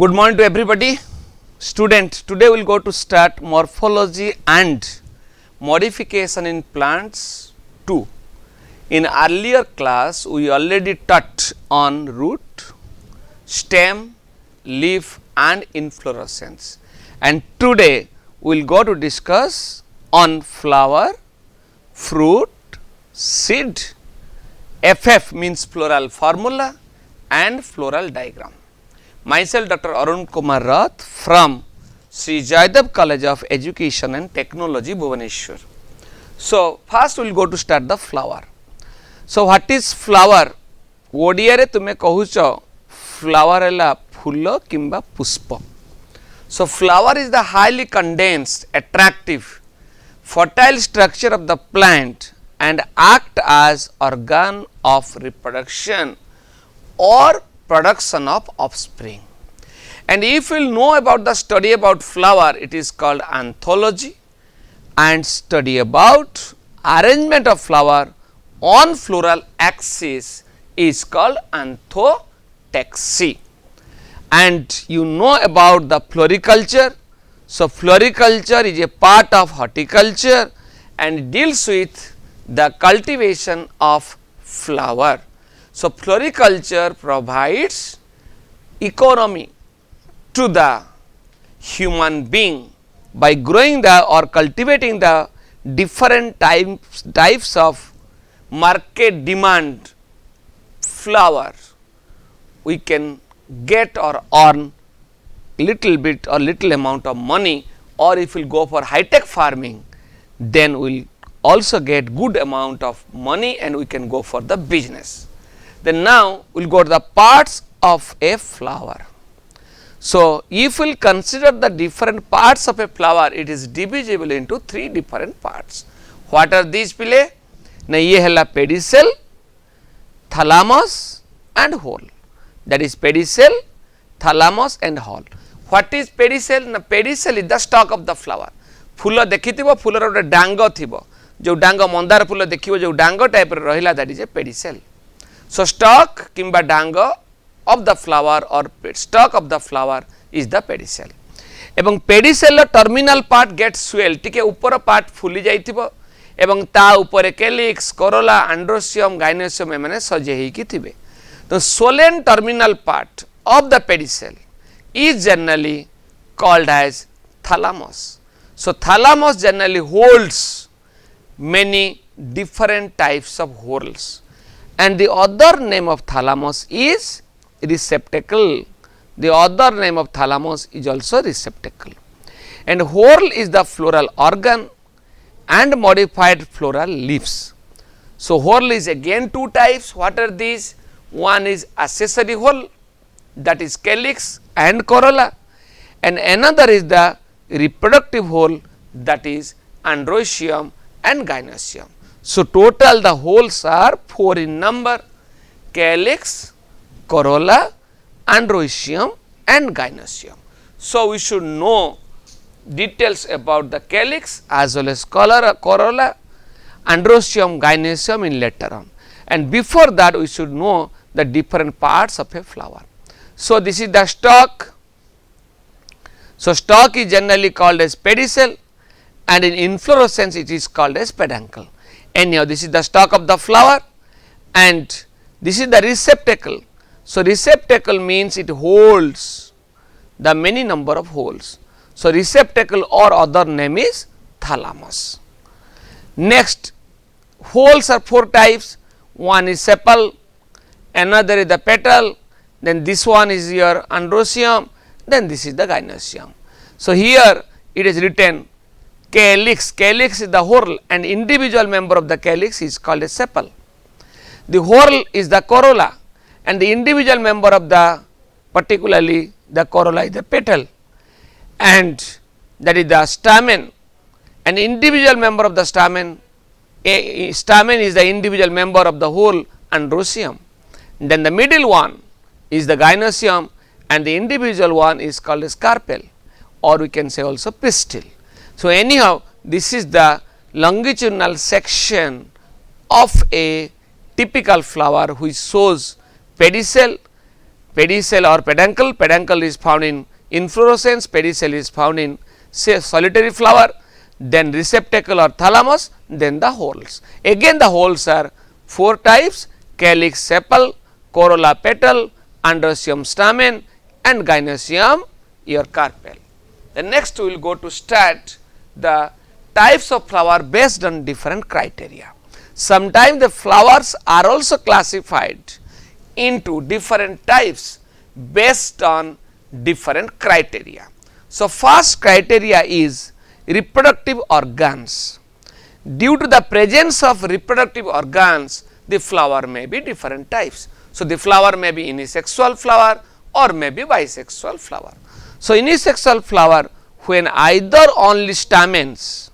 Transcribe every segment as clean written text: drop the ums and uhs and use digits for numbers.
Good morning to everybody. Student, today we will go to start morphology and modification in plants 2. In earlier class, we already touched on root, stem, leaf and inflorescence. And today we will go to discuss on flower, fruit, seed, FF means floral formula and floral diagram. Myself Dr. Arun Kumar Rath from Sri Jaydev College of Education and Technology, Bhubaneswar. So, first we will go to start the flower. So, what is flower? Odia रे तुमे कहूच flower है फूल किंबा पुष्प. So, flower is the highly condensed, attractive, fertile structure of the plant and act as organ of reproduction or production of offspring. And if we will know about the study about flower, it is called anthology, and study about arrangement of flower on floral axis is called anthotaxy. And you know about the floriculture. So, floriculture is a part of horticulture and deals with the cultivation of flower. So, floriculture provides economy to the human being by growing the or cultivating the different types of market demand flower. We can get or earn little bit or little amount of money, or if we will go for high tech farming, then we will also get good amount of money and we can go for the business. Then now we will go to the parts of a flower. So, if we will consider the different parts of a flower, it is divisible into 3 different parts. What are these pile? Na ye hela pedicel, thalamus and whole. That is pedicel, thalamus and whole. What is pedicel? Na pedicel is the stalk of the flower. Fulo dekhithibo, fulor gote dango thibo. Jo dango mandar fulo dekhibo, jo dango type rahila, that is a pedicel. So, stalk kimba dango of the flower or stalk of the flower is the pedicel. Ebong pedicel terminal part gets swell, tike upor part fuli jaithibo ebong ta upore calyx, corolla, androecium, gynoecium emane saje heiki thibe. The swollen terminal part of the pedicel is generally called as thalamus. So, thalamus generally holds many different types of whorls. And the other name of thalamus is receptacle. The other name of thalamus is also receptacle. And whorl is the floral organ and modified floral leaves. So, whorl is again 2 types. What are these? One is accessory whorl, that is calyx and corolla, and another is the reproductive whorl, that is androecium and gynoecium. So, total the whorls are 4 in number: calyx, corolla, androecium and gynoecium. So, we should know details about the calyx as well as corolla, androecium, gynoecium in later on, and before that we should know the different parts of a flower. So, this is the stalk. So, stalk is generally called as pedicel, and in inflorescence it is called as peduncle. Anyhow, this is the stalk of the flower and this is the receptacle. So, receptacle means it holds the many number of holes. So, receptacle or other name is thalamus. Next, holes are 4 types. One is sepal, another is the petal, then this one is your androecium, then this is the gynoecium. So, here it is written calyx. Calyx is the whorl and individual member of the calyx is called a sepal. The whorl is the corolla and the individual member of the, particularly the corolla is the petal, and that is the stamen, and individual member of the stamen. A stamen is the individual member of the whole androecium. Then the middle one is the gynoecium and the individual one is called as carpel, or we can say also pistil. So, anyhow, this is the longitudinal section of a typical flower which shows pedicel, pedicel or peduncle. Peduncle is found in inflorescence, pedicel is found in say solitary flower, then receptacle or thalamus, then the whorls. Again the whorls are 4 types: calyx, sepal, corolla, petal, androecium, stamen, and gynoecium, your carpel. The next we will go to start the types of flower based on different criteria. Sometimes the flowers are also classified into different types based on different criteria. So, first criteria is reproductive organs. Due to the presence of reproductive organs, the flower may be different types. So, the flower may be unisexual flower or may be bisexual flower. So, unisexual flower when either only stamens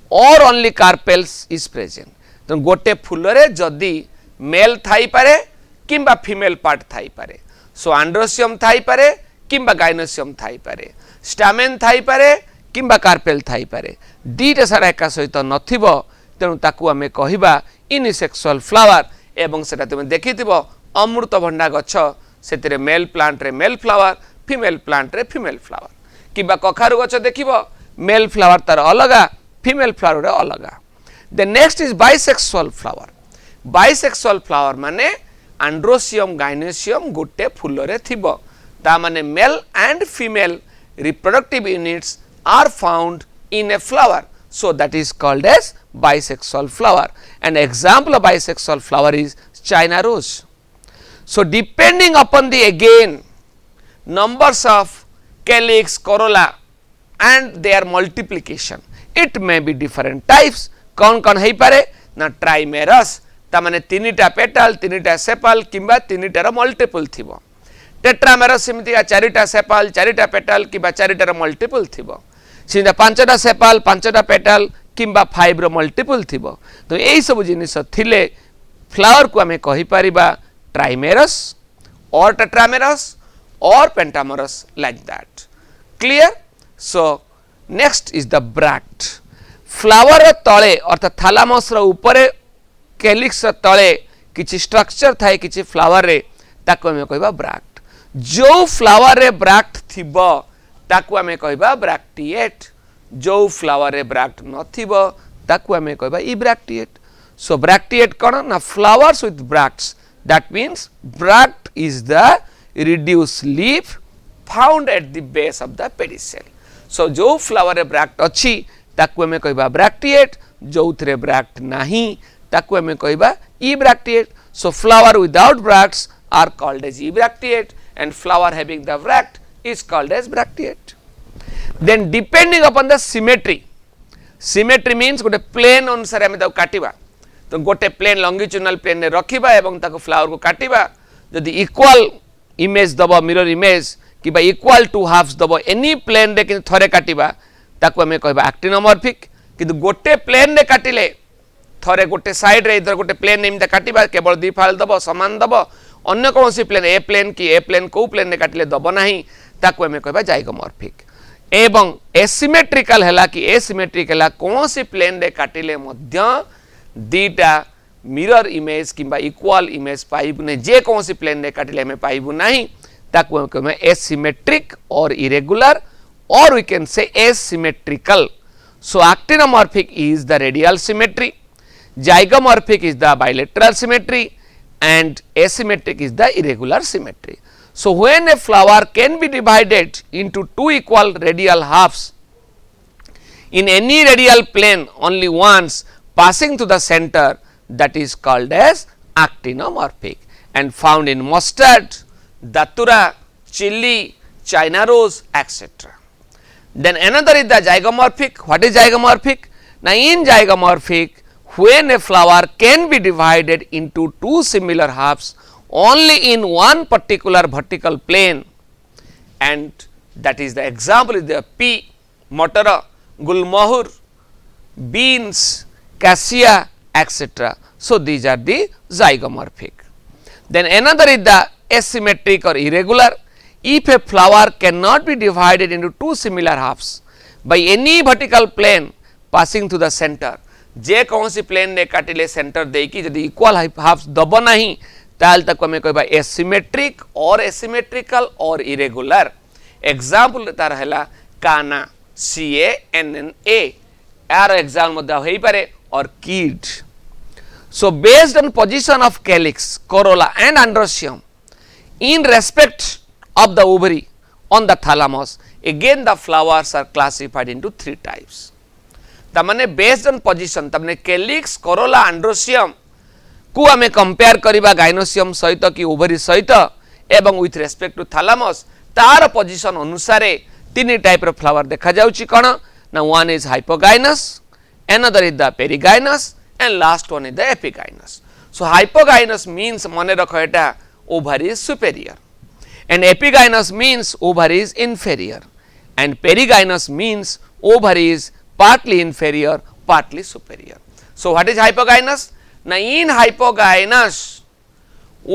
or only carpels is present. तो गोटे फुलरे जदि mail Thai पारे किंबा female part Thai पारे. सो आंड्रोसियम Thai पारे किंबा gynoecium Thai पारे, stamen Thai पारे किंबा कार्पेल थाई पारे. दीटा सारा एका सहित नथिबो तेणु ताकू आमे कहिबा इनिसेक्सुअल फ्लावर. एवं सेटा तुमे देखिथिबो अमृतभंडा गछ सेतिरे मेल प्लांट रे मेल फ्लावर, फीमेल प्लांट रे फीमेल फ्लावर. किंबा कखारु गछ देखिबो मेल फ्लावर तार अलगा, फीमेल फ्लावर रे अलगा. The next is bisexual flower. Bisexual flower माने आंड्रोसियम गाइनोसियम गोटे फूल रे थिबो. ता माने male and female reproductive units are found in a flower. So, that is called as bisexual flower. An example of bisexual flower is China rose. So, depending upon the again numbers of calyx, corolla and their multiplication, it may be different types. कौन है पारे ना ट्राइमेरस ता माने तीनिटा petal, तीनिटा sepal किंबा तीनिटार multiple थिबो. Tetramerous सेमितिका चारिटा sepal, चारिटा पेटल किंबा चारिटार मल्टीपल थिबो. सिंदा पांचटा सेपल, पांचटा पेटल किंबा 5 रो मल्टीपल थिबो. तो एई सब जिनिस थिले फ्लावर को हमें कहि परिबा ट्राइमेरस और टेट्रामेरस और pentamerous like that. Clear? So next is the bract. Flower तले अर्थात थालामस ऊपर कैलिक्स तले किछि स्ट्रक्चर थाए किछि फ्लावर रे ताको हमें कहबा ब्रैक्ट. जो फ्लावर रे ब्रैक्ट थिबो ताको हमें कहबा ब्रैक्टिएट. जो फ्लावर रे ब्रैक्ट नथिबो ताको हमें कहबा इब्रैक्टिएट. सो ब्रैक्टिएट कोन ना flowers with bracts. That means bract is the reduce leaf found at the base of the pedicel. So जो फ्लावर रे ब्रैक्ट अछि ताकू हमें कहबा ब्रैक्टिएट. जो थरे ब्रैक्ट नाही ताकू हमें कहबा ebracteate. So flower without bracts are called as ebracteate and flower having the bract is called as bracteate. Then depending upon the symmetry, symmetry means गोटे प्लेन अनुसार हमें ताको काटिबा. तो गोटे प्लेन लॉन्गिट्यूडिनल प्लेन ने रखिबा एवं ताको फ्लावर को काटिबा. यदि इक्वल इमेज दबो मिरर इमेज किबा इक्वल टू हाफ्स दबो एनी प्लेन रे कि थरे काटिबा ताको हमें कहबा एक्टिनोमॉर्फिक. किंतु गोटे प्लेन रे काटिले थरे गोटे साइड रे इधर गोटे प्लेन एमता काटिबा केवल दी फाल दबो समान दबो. अन्य कौन सी प्लेन ए प्लेन की ए प्लेन को प्लेन ने काटिले दब नाही ताको हमें कहबा जाइगोमॉर्फिक. एवं एसिमेट्रिकल हैला कि एसिमेट्रिकल हैला कौन सी प्लेन रे काटिले मध्य दीटा मिरर इमेज किंबा इक्वल इमेज पाइबु ने. जे कौन सी प्लेन रे काटिले हमें पाइबु नाही ताको हम कहबा एसिमेट्रिक और इरेगुलर और we can say asymmetrical. So actinomorphic is the radial symmetry, zygomorphic is the bilateral symmetry and asymmetric is the irregular symmetry. So when a flower can be divided into two equal radial halves in any radial plane only once passing to the center, that is called as actinomorphic and found in mustard, datura, chili, China rose, etc. Then another is the zygomorphic. What is zygomorphic? Now in zygomorphic, when a flower can be divided into two similar halves only in one particular vertical plane, and that is the example is the pea, matara, gulmohur, beans, cassia, etc. So these are the zygomorphic. Then another is the asymmetric or irregular. If a flower cannot be divided into two similar halves by any vertical plane passing to the center, जे कौन सी plane ने काटिले centre देकी यदि equal halves दब नहीं ताल तक हमें कहबा asymmetric और एसिमेट्रिकल और इरेगुलर एग्जांपल तार हैला काना CANNA यार एग्जाम मध्य होई पारे orchid. So based on position of calyx, corolla and androecium in respect of the ovary on the thalamus, again the flowers are classified into three types. तमने based on position तमने calyx, corolla, androecium को हमें compare करिबा gynoecium सहित कि ovary सहित एवं with respect to thalamus तार पोजीशन अनुसार तीन टाइप रो फ्लावर देखा जाउची कोन ना one is hypogynous another is the perigynous and last one is the epigynous. So hypogynous means मने रखो एटा ovary is superior end epigynous means ovary is inferior and perigynous means ovary is partly inferior partly superior. So what is hypogynous? Now in hypogynous,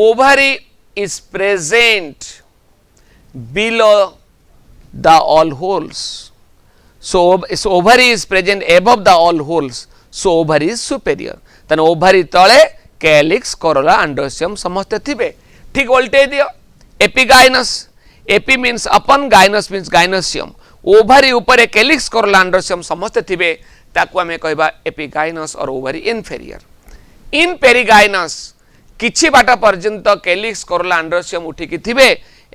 ovary is present below the all holes. So ovary is present above the all holes. So ovary is superior. Then ovary तले calyx, corolla, androecium समस्ते थिबे. ठीक उल्टे दियो. Epigynous. Epi means upon, gynous means gynoecium. Ovary ऊपर calyx, corolla, androecium समस्ते थिबे. ताकू हमें कहबा epigynous और ovary inferior. इन पेरिगाइनस किछि बाटा पर्यंत कैलिक्स कोरोला एंड्रोसियम उठिकी थिबे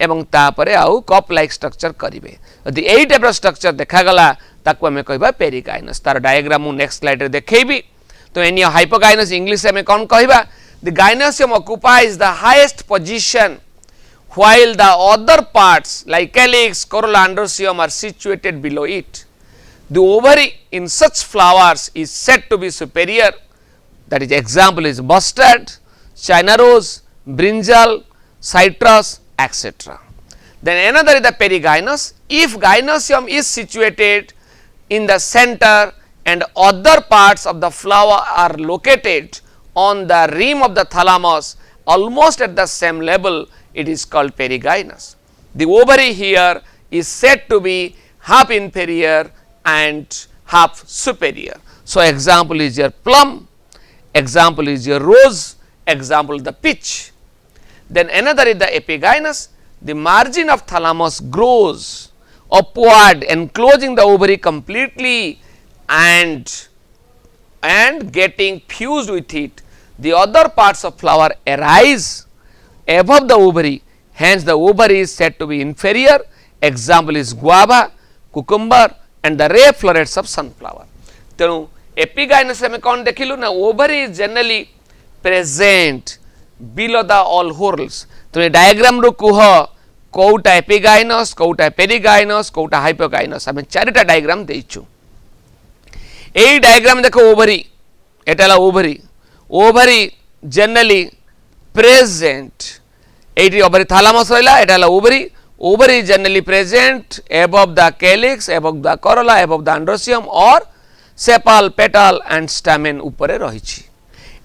एवं तापरे आउ कप लाइक स्ट्रक्चर करिवे. यदि एई टाइप स्ट्रक्चर देखा गला ताकू हमें कहबा पेरिगाइनस. तार डायग्राम मु नेक्स्ट स्लाइड रे देखैबी. तो एनी हाइपोगाइनस इंग्लिश में कोन कहबा? The gynoecium occupies the highest position while the other parts like calyx corolla androecium are situated below it. The ovary in such flowers is said to be superior. That is example is mustard, China rose, brinjal, citrus, etc. Then another is the perigynous. If gynosium is situated in the center and other parts of the flower are located on the rim of the thalamus almost at the same level, it is called perigynous. The ovary here is said to be half inferior and half superior. So example is your plum. Example is your rose, example the peach. Then another is the epigynous. The margin of thalamus grows upward enclosing the ovary completely and getting fused with it. The other parts of flower arise above the ovary, hence the ovary is said to be inferior. Example is guava, cucumber and the ray florets of sunflower. तेणु epigynous में कौन देखिलु ना ovary is generally present below the all whorls. तो ये diagram रो कुह कोउटा एपिगाइनस कोउटा पेरिगाइनस कोउटा हाइपोगाइनस हमें चारिटा डायग्राम देइछु. एई डायग्राम देखो ओवरी एटाला ओवरी ओवरी जनरली प्रेजेंट एटी ओवरी थैलामस रहला एटाला ovary ovary generally present above the calyx above the corolla above the androecium or sepal petal and stamen ऊपरे रहिछि.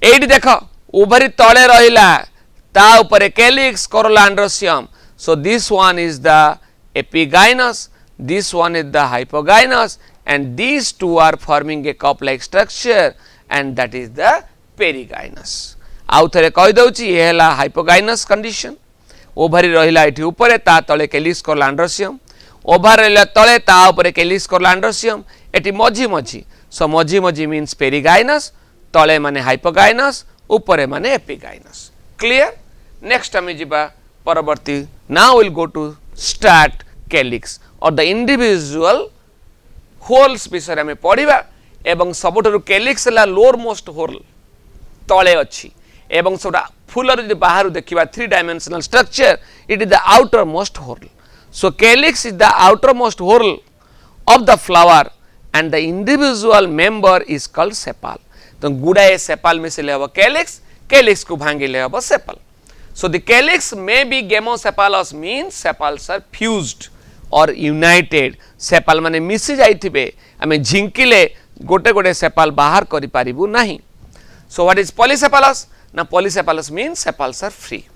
एठी देखो ओवरी तळे रहिला ता ऊपरे calyx corolla androecium. So this one is the epigynous, this one is the hypogynous and these two are forming a cup like structure and that is the perigynous. आउ थरे कहि दउछि ए हला हाइपोगाइनस कंडीशन. ओवरी रहिला एठी ऊपरे ता तळे calyx corolla androecium. Over रहिला तळे ता ऊपरे कैलिक्स कोरोला एंड्रोसियम. एठी मझी मझी. So मझी मझी means perigynous, तले माने hypogynous, ऊपरे माने epigynous. Clear? Next हमें जिबा परवर्ती. Now we'll go to start calyx or the individual holes विषय में पढ़िबा एवं सबुठरु calyx ला lower most hole तले अछि एवं सबटा फुलर जे बाहर देखिबा 3 dimensional structure, it is the outermost hole. So calyx is the outermost hole of the flower and the individual member is called sepal. तो गुडाए sepal में से ले हबो calyx, calyx को भांगे ले हबो sepal. So the calyx may be gamosepalous means sepals are fused or united. sepal माने मिसी जाइथिबे आमे झिंकिले गोटे गोटे sepal बाहर करि पारिबु नाही. So what is polysepalous? Now polysepalous means sepals are free.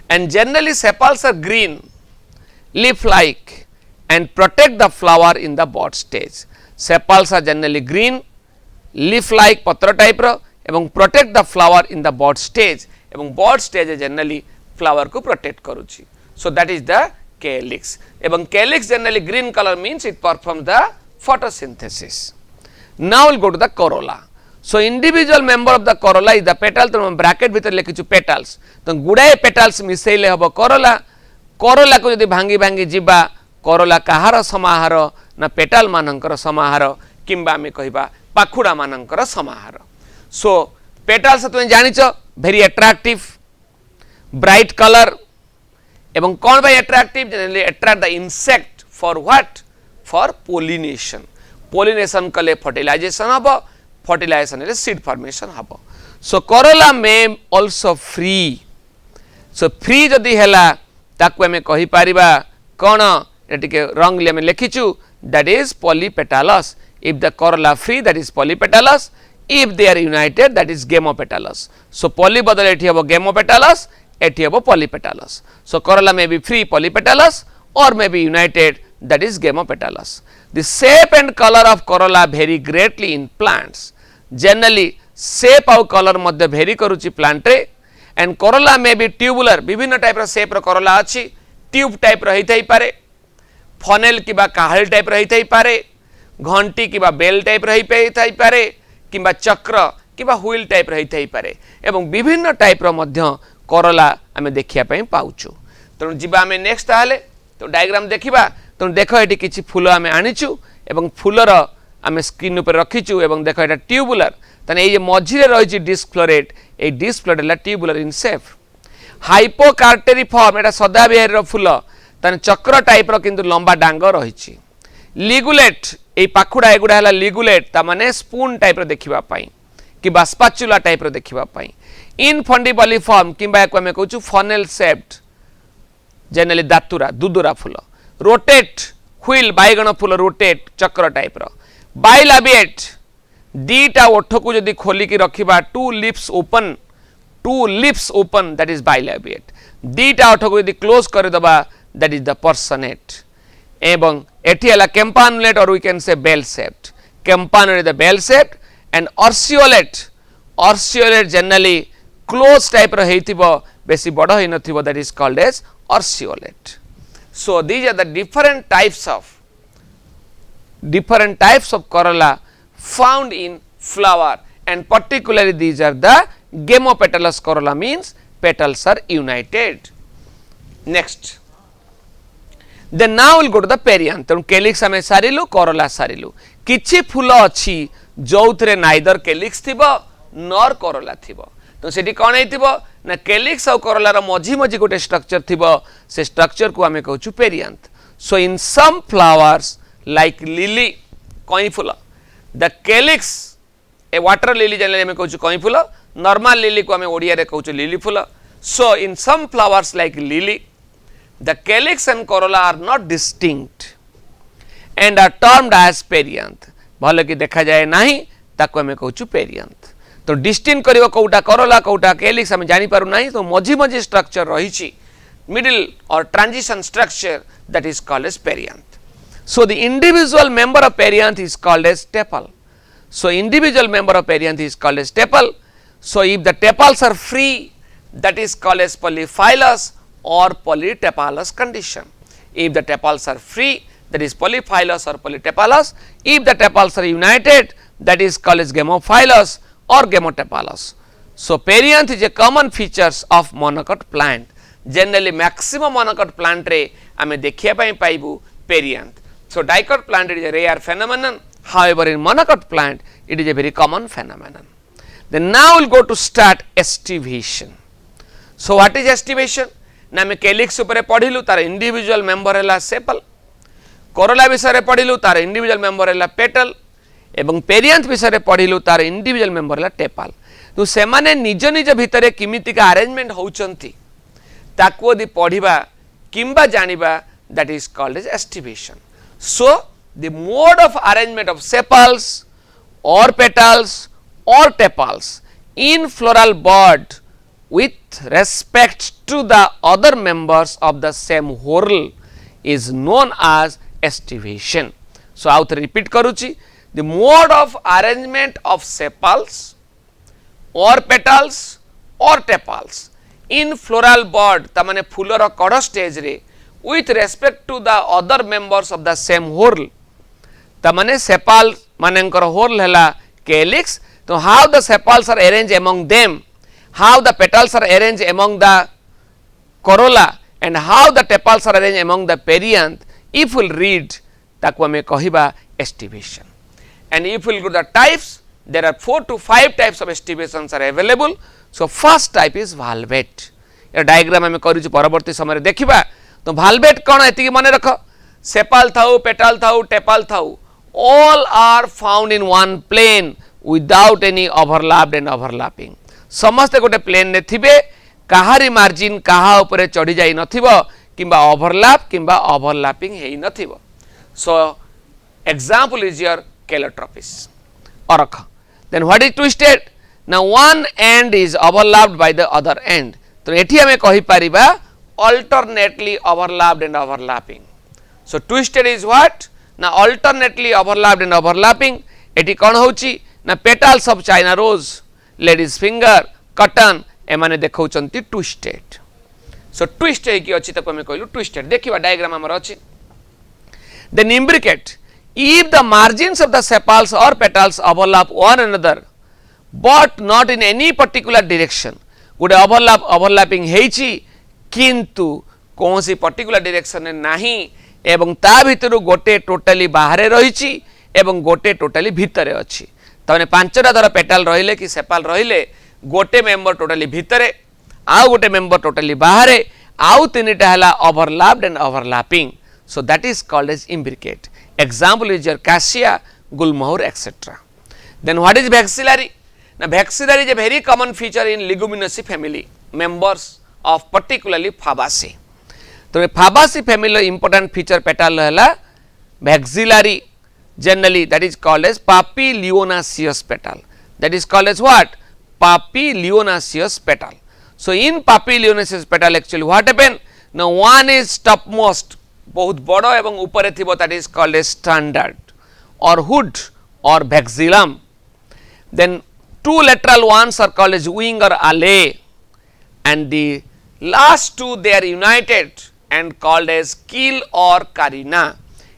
And generally sepals are green, leaf like and protect the flower in the bud stage. Sepals are generally green, leaf like पत्र type रो एवं protect the flower in the bud stage एवं बड stage generally flower को protect करूची सो that is the calyx एवं calyx generally green color means it performs the photosynthesis. Now we'll go to the corolla. So individual member of the corolla is the petal तो bracket भीतर लिखिछु petals तो गुडाए petals मिसेले हबो corolla corolla को यदि भांगी भांगी जिबा corolla काहार समाहार ना पेटाल मानकर समाहार किंबा आमे कहिबा पाखुडा मानकर समाहार सो पेटाल्स तुम जानिछ वेरी अट्रैक्टिव ब्राइट कलर एवं कौन by attractive generally attract the insect for what for pollination pollination कले फर्टिलाइजेशन हबो फर्टिलाइजेशन ले सीड फॉर्मेशन हबो so corolla may also free so free जदी हैला ताकू हमें कहि परिबा कोन एटिके रंगली हमें लिखिछु that is polypetalous if the corolla free that is polypetalous if they are united that is gamopetalous so poly बदल एठी हबो गेमोपेटालस एठी हबो polypetalous so corolla may be free polypetalous or may be united that is gamopetalous. The shape and color of corolla vary greatly in plants. Generally shape और color मध्य vary करूची plant रे and corolla may be tubular विभिन्न type रो shape रो corolla अछि tube type रही थई पारे funnel किबा काहल type रही थई पारे घंटी किबा बेल टाइप रही थई पारे किबा चक्र किबा व्हील टाइप रही थई पारे एवं विभिन्न टाइप रो मध्य corolla आमे देखिया पई पाउछु तो जिबा आमे नेक्स्ट ताले तो डायग्राम देखिबा तो देखो एटी किछि फूल आमे आनिचु एवं फूलर आमे स्क्रीन ऊपर रखिचु एवं देखो एटा ट्यूबुलर तने ए मझिरे रहिछि डिस्क फ्लोरेट ए डिस्क फ्लोरेट ला ट्यूबुलर इन शेप हाइपोकार्टेरिफॉर्म एटा सदाबिहारी रो फूल तने चक्र टाइप रो किंतु लंबा डांग रहिछि लिगुलेट ए पाखुडा एगुडा हला लिगुलेट ता माने स्पून टाइप रो देखिबा पई कि स्पाचुला टाइप रो देखिबा पई इनफंडिबलिफॉर्म किबा एको हमें कहूछु फनेल शेप्ड जनरली दातुरा दुदुरा फूल रोटेट व्हील बैगण फूल रोटेट चक्र टाइप रो बाइलाबिएट दीटा ओठ को जदी खोली की रखिबा two lips open that is bilabiate दीटा ओठ को जदी क्लोज कर दबा दैट इज द पर्सनेट एवं एठी हला campanulate or we can say bell shaped campanulate the bell shaped and urceolate generally close type रो हेतिबो बेसी बड़ होई नथिबो that is called as urceolate so these are the different types of corolla found in flower and particularly these are the gamopetalous corolla means petals are united next then now we'll go to the perianth calyx ame sarilu corolla sarilu kichi फूल अछि जोउथरे neither calyx थिबो nor corolla थिबो तो सेठी कोन हेतिबो ना calyx और corolla रो मझी मझी गोटे structure थिबो से structure को हमें कहूछु perianth so in some flowers like lily कई फूल the calyx a water lily generally हमें कहूछु कई फूल normal lily को हमें ओडिया रे कहूछु लिली फूल so in some flowers like lily the calyx and corolla are not distinct and are termed as perianth भले कि देखा जाए नाही ताको हमें कहूछु perianth तो डिस्टिंक्ट करिवो कोउटा करोला कोउटा calyx हम जानि पारु नाही तो मझी मझी स्ट्रक्चर रहिछि मिडिल और transition structure that is called as perianth so the individual member of perianth is called as tepal so individual member of perianth is called as tepal so if the tepals are free that is called as polyphylous or polytepalous condition if the tepals are free that is polyphylous or polytepalous if the tepals are united that is called as gamophylous or gamotepalous. So perianth is a common features of monocot plant. Generally maximum monocot plant रे आमे देखिया पई पाइबु perianth. So dicot plant is a rare phenomenon. However in monocot plant it is a very common phenomenon. Then now we'll go to start estivation. So what is estivation? ना आमे calyx ऊपर पढिलु तार individual member हला sepal. corolla विषय रे पढिलु तार individual member हला petal. एवं पेरियांथ विषय पढ़िलु तार इंडिविजुअल मेंबर ला टेपाल तो से माने निज निज भितरे किमिति का अरेंजमेंट होउचंती ताको दि पढ़िबा किंबा जानिबा that is called as aestivation so the mode of arrangement of sepals or petals or tepals in floral bud with respect to the other members of the same whorl is known as estivation. So I will repeat karuchi. The mode of arrangement of sepals or petals or tepals in floral bud tamane फूलर कड़ stage रे with respect to the other members of the same whorl tamane sepal manenkar whorl hela calyx तो how the sepals are arranged among them, how the petals are arranged among the corolla and how the tepals are arranged among the perianth, if we will read ताकू आमे कहिबा estivation. And if we will go to the types, there are 4 to 5 types of estivations are available. So first type is valvate. ये diagram आमे करूछु परवर्ती समय रे देखिबा. तो valvate कोन एति मने रख, sepal थाउ petal थाउ tepal थाउ all are found in one plane without any overlapped and overlapping. समस्त गोटे प्लेन ने थिबे, काहारी मार्जिन काहा ऊपर चढ़ी जाई नथिबो किंबा ओवरलैप किंबा ओवरलैपिंग हेई नथिबो. So example is your calotropis orca. Then what is twisted? Now one end is overlapped by the other end. तो एठी हमें कहि परिबा alternately overlapped and overlapping. So twisted is what? Now alternately overlapped and overlapping. एठी कोन होची ना petals of China rose, ladies finger, cotton एमाने देखौचंती twisted. So twist हेकी अछि तको हमें कहलु twisted. देखिबा डायग्राम हमर अछि. Then imbricate, if the margins of the sepals or petals overlap one another but not in any particular direction, गोटे overlapping हेची किंतु कौन सी पर्टिकुलर डायरेक्शन में नाही एवं ता भितर गोटे टोटली बाहर रही एवं गोटे टोटली भितर अछि. तने पांचटा धर पेटाल रहिले कि सेपाल रहिले, गोटे मेंबर टोटली भितरे आउ गोटे मेंबर टोटली बाहर आउ तीनटा हला overlapped and overlapping. So that is called as imbricate. Example is your cassia, gulmohur, etc. Then what is vexillary? Now vexillary is a very common feature in Leguminosae family members of particularly Fabaceae. So Fabaceae family important feature petal hela vexillary, generally that is called as papilionaceous petal. That is called as what? Papilionaceous petal. So in papilionaceous petal actually what happen? Now one is topmost बहुत बड़ एवं ऊपर थिबो, that is called as standard or hood or vexillum. Then two lateral ones are called as wing or alae and the last two they are united and called as keel or carina.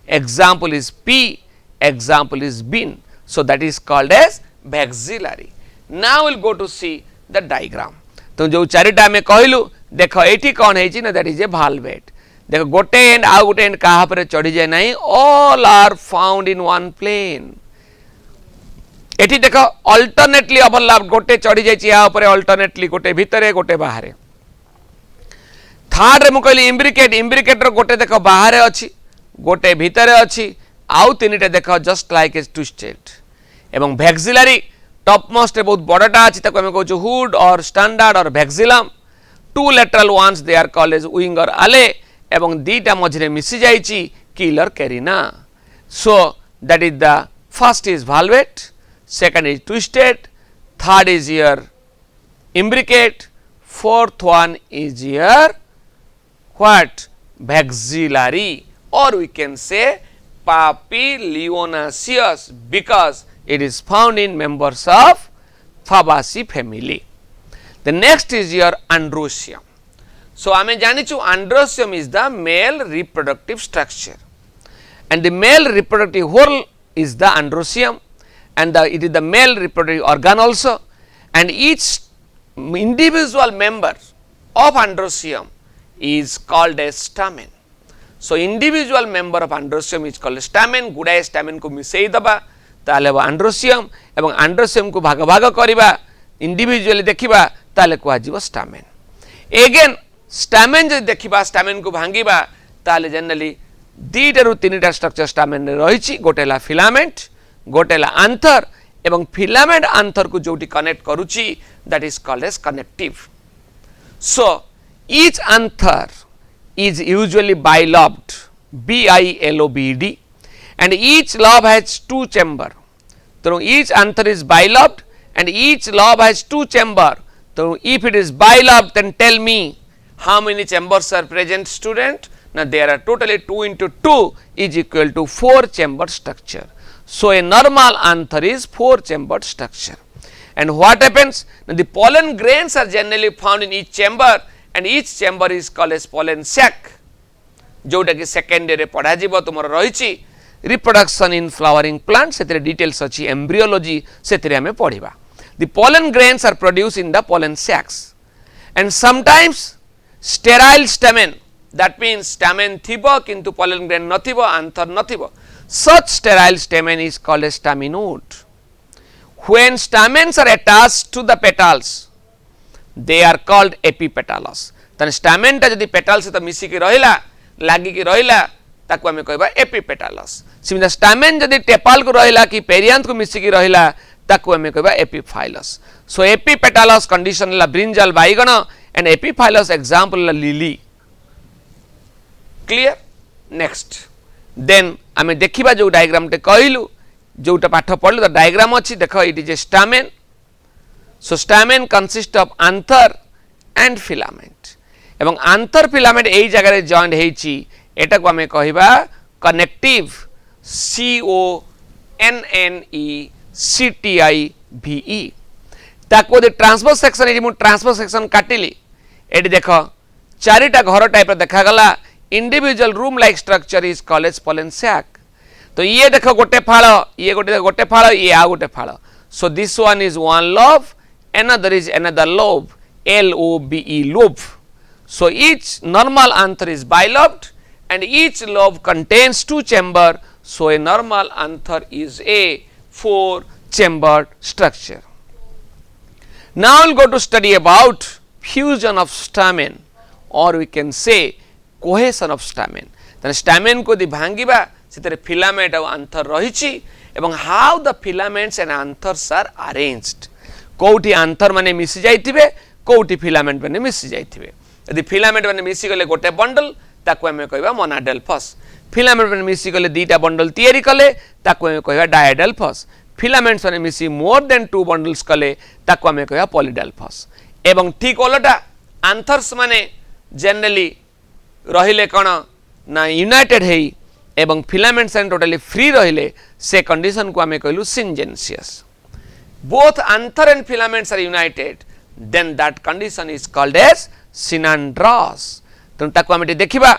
Example is P, example is bean. So that is called as vexillary. Now we will go to see the diagram. तो जो चारिटा में कहलु देखो एठी कौन है ना, that is a valvate. देखो गोटे एंड आउ गोटे एंड कहा पर चढ़ी जाए नहीं, all are found in one plane. एठी देखो अल्टरनेटली ओवरलैप गोटे चढ़ी जाए या ऊपर अल्टरनेटली गोटे भीतरे गोटे बाहर. थर्ड रे मु कहली इम्ब्रिकेट, इम्ब्रिकेटर गोटे देखो बाहर अछि गोटे भीतरे अछि आउ तीनटा देखो जस्ट लाइक ए ट्विस्टेड. एवं वैक्सिलरी टॉप मोस्ट बहुत बड़टा अछि ताको हम कहू hood or standard or vexillum. Two lateral ones they are called as wing or alae एवं दीटा मझरे मिसी जाइछि keel or carina. So that is the first is valvate, second is twisted, third is your imbricate, fourth one is your what? Vexillary, or we can say papilionaceous because it is found in members of Fabaceae family. The next is your androecium. So आमे जानिछु androecium is the male reproductive structure and the male reproductive whorl is the androecium and it is the male reproductive organ also, and each individual member of androecium is called as stamen. So individual member of androecium is called stamen. गुडाए stamen को मिसेई दबा ताले androecium एवं androecium को भाग भाग करिबा individually देखिबा ताले को आजीव stamen. Again stamen जो देखिबा stamen को भांगीबा ताले जनरली दीटा रु तीनटा स्ट्रक्चर stamen रे रहिछि. गोटेला फिलामेंट, गोटेला आंथर एवं फिलामेंट आंथर को जोटी connect करूछि that is called as connective. So each anther is usually bilobed, B-I-L-O-B-E-D, and each lobe has two chamber. So each anther is bilobed and each lobe has two chamber. So if it is bilobed, then tell me how many chambers are present, student? Now there are totally 2 into 2 is equal to 4 chamber structure. So a normal anther is 4 chambered structure. And what happens? Now, the pollen grains are generally found in each chamber, and each chamber is called as pollen sac. जोटा कि second रे पढ़ा जीव तुम रही reproduction in flowering plant से details अच्छी embryology से आम पढ़ा. The pollen grains are produced in the pollen sacs, and sometimes sterile stamen, that means stamen thibo kintu pollen grain nathibo, anther nathibo. Such sterile stamen is called as staminode. When stamens are attached to the petals, they are called epipetalous. Then stamen ta jodi petal se to misiki rahila lagi ki rahila ताकू आम कह एपिपेटालस. सिमिला stamen जदि टेपाल को रहिला कि perianth को मिसिकी रहिला ताकू आम कह एपिफाइलस. सो एपिपेटालस कंडीशन ला ब्रिंजाल बाइगण एंड एपिफाइलस एग्जांपल ला लिली. क्लियर. नेक्स्ट देन आम देखिबा जो डायग्राम टे कहलु जोटा पाठ पढ़लु तो डायग्राम अच्छी देख it is a stamen. So stamen consist of anther and filament एवं आंथर फिलामेंट एई जगह रे जॉइंट हेची एटा को आम कहबा कनेक्टिव CONNECTIVE. ताको दे ट्रांसफर सेक्शन ए मु ट्रांसफर सेक्शन काटिली एटी देख चारिटा घर टाइप देखा गला. Individual room like structure is called as pollen sac. तो ये देख गोटे फाळ ये गोटे फाळ ये आ गोटे फाळ. So this one is one lobe, another is another lobe, LOBE lobe. So each normal anther is bilobed and each lobe contains two chamber. So a normal anther is a 4-chambered structure. Now we'll go to study about fusion of stamen, or we can say cohesion of stamen. Then stamen को दी भांगिबा सेतरे filament और anther रहिछि एवं how the filaments and anthers are arranged. कोउठी anther माने मिसि जाइथिबे, कोउठी filament माने मिसि जाइथिबे. यदि filament माने मिसि गले गोटे बंडल ताकू आम कहबा मोनाडेल्फस. फिलामेंट माने मिसि गले दीटा बंडल तैयारी कले ताकू आम कहबा डायडेल्फस. फिलामेंट्स माने मिसि मोर देन 2 बंडल्स कले ताकू आम कहबा पॉलीडेल्फस. एवं ठीक ओलटा आंथर्स माने जनरली रहिले कोन ना यूनाइटेड हेई एवं फिलामेंट्स एंड टोटली फ्री रहिले से कंडीशन को आम कहलु syngenesious. Both anther and filaments are united, then that condition is called as synandrous. ताकू आम देखिबा.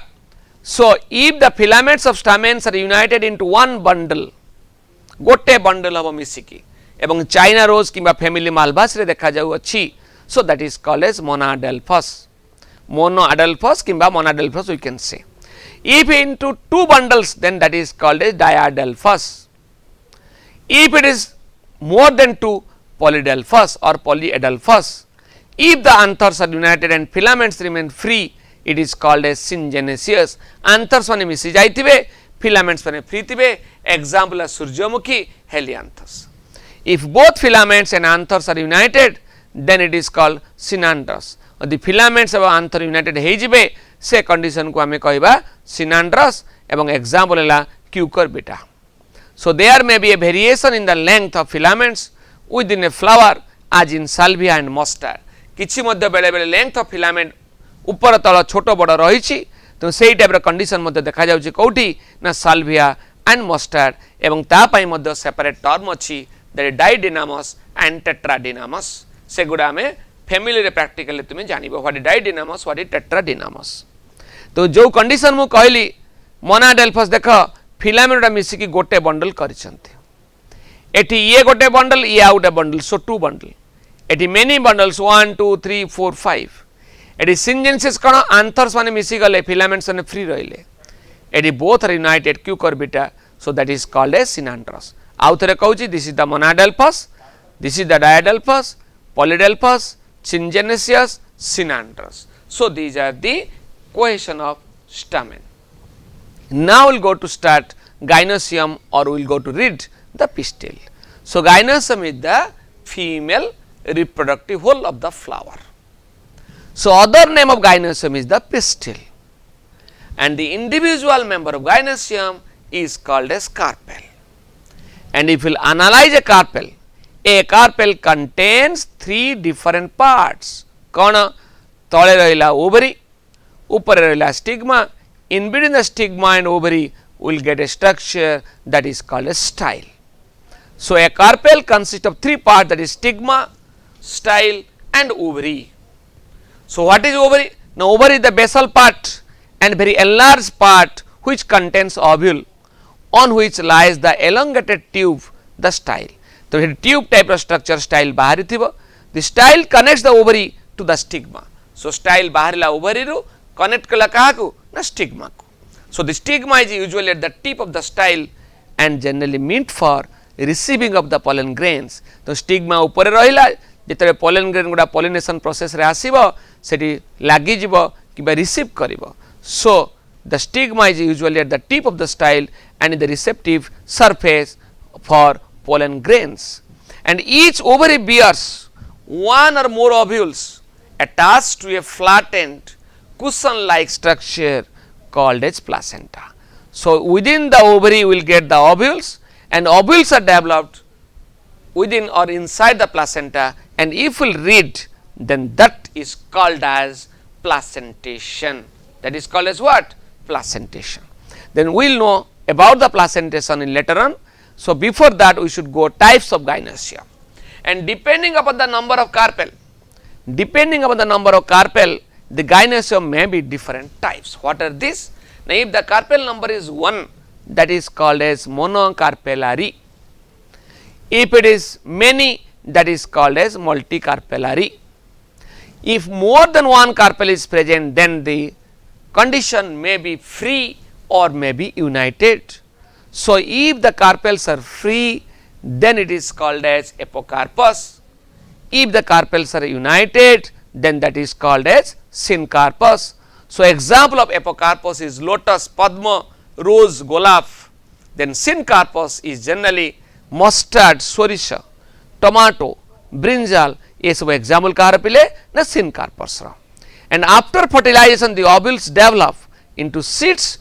So if the filaments of stamens are united into one bundle, गोटे बंडल हम मिसिकी एवं चाइना रोज किंबा फैमिली मालभास रे देखा जाउ अछि. So that is called as monadelphous. Monoadelphous किंबा monadelphous we can say. If into two bundles, then that is called as diadelphous. If it is more than 2, polydelphous or polyadelphous. If the anthers are united and filaments remain free, it is called as syngenesis. Anthers माने मिसि जाइथिबे, filaments माने free थिबे. Example is सूर्यमुखी, helianthus. If both filaments and anthers are united, then it is called synandrous. The filaments of anther united हेइ जिबे से condition को आमे कहबा synandrous एवं example हला cucurbita. So there may be a variation in the length of filaments within a flower as in salvia and mustard. किछि मध्य बेले बेले लेंथ ऑफ फिलामेंट ऊपर तल छोट बड़ रही. तो सेही टाइप कंडीशन मध्य देखा जाउछि कोठी ना साल्विया एंड मस्टार्ड एवं ता पई मध्य सेपरेट टर्म अछि दैट डाइडिनामस एंड टेट्राडिनामस. सेगुडा में फैमिली रे प्रैक्टिकली तुमे जानिबो व्हाट इज डाइडिनामस व्हाट इज टेट्राडिनामस. तो जो कंडीशन मु कहली मोनाडेल्फस देख फिलामेंट मिसिकी गोटे बंडल करिसंते. एठी ये गोटे बंडल ये आउटे बंडल, सो 2 बंडल. एटी मेनी बंडल्स 1 2 3 4 5. एटी सिंजेंसिस कण आंथर्स माने मिसि गले फिलामेंट्स माने फ्री रहिले. एटी both are united cucurbita, so that is called as synandrous. आउ थरे कहूची this is the monadelphous, this is the diadelphous, polydelphous, syngenesis, synandrous. So these are the cohesion of stamen. Now we'll go to start gynoecium, or we'll go to read the pistil. So gynoecium is the female reproductive whole of the flower. So other name of gynoecium is the pistil, and the individual member of gynoecium is called as carpel. And if you analyze a carpel contains 3 different parts. कौन तले रहिला ovary, ऊपर रहिला stigma, in between the stigma and ovary will get a structure that is called as style. So, a carpel consists of three parts, that is stigma, style and ovary. So, what is ovary? Now, ovary is the basal part and very enlarged part which contains ovule, on which lies the elongated tube, the style. So, it tube type of structure style bahari thibo. The style connects the ovary to the stigma. So, style baharila ovary ru connect kala kahaku na stigma ku. So, the stigma is usually at the tip of the style and generally meant for receiving of the pollen grains. So, stigma upare rahila ଯେତେବେଳେ pollen grain ଗୁଡ଼ା pollination process ରେ ଆସିବ ସେଠି ଲାଗିଯିବ କିମ୍ବା receive କରିବ. So, the stigma is usually at the tip of the style and in the receptive surface for pollen grains, and each ovary bears one or more ovules attached to a flattened cushion like structure called as placenta. So, within the ovary we will get the ovules, and ovules are developed within or inside the placenta, and if we will read, then that is called as placentation. That is called as what? Placentation. Then we will know about the placentation in later on. So, before that we should go types of gynoecium, and depending upon the number of carpel, the gynoecium may be different types. What are these? Now, if the carpel number is 1, that is called as monocarpellary. If it is many, that is called as multicarpellary. If more than one carpel is present, then the condition may be free or may be united. So, if the carpels are free, then it is called as apocarpus. If the carpels are united, then that is called as syncarpus. So, example of apocarpus is lotus, padma, rose, golaf. Then syncarpus is generally mustard, sorisha, tomato, brinjal. ये सब example कहाँ पिले ना syncarpus रा. And after fertilization, the ovules develop into seeds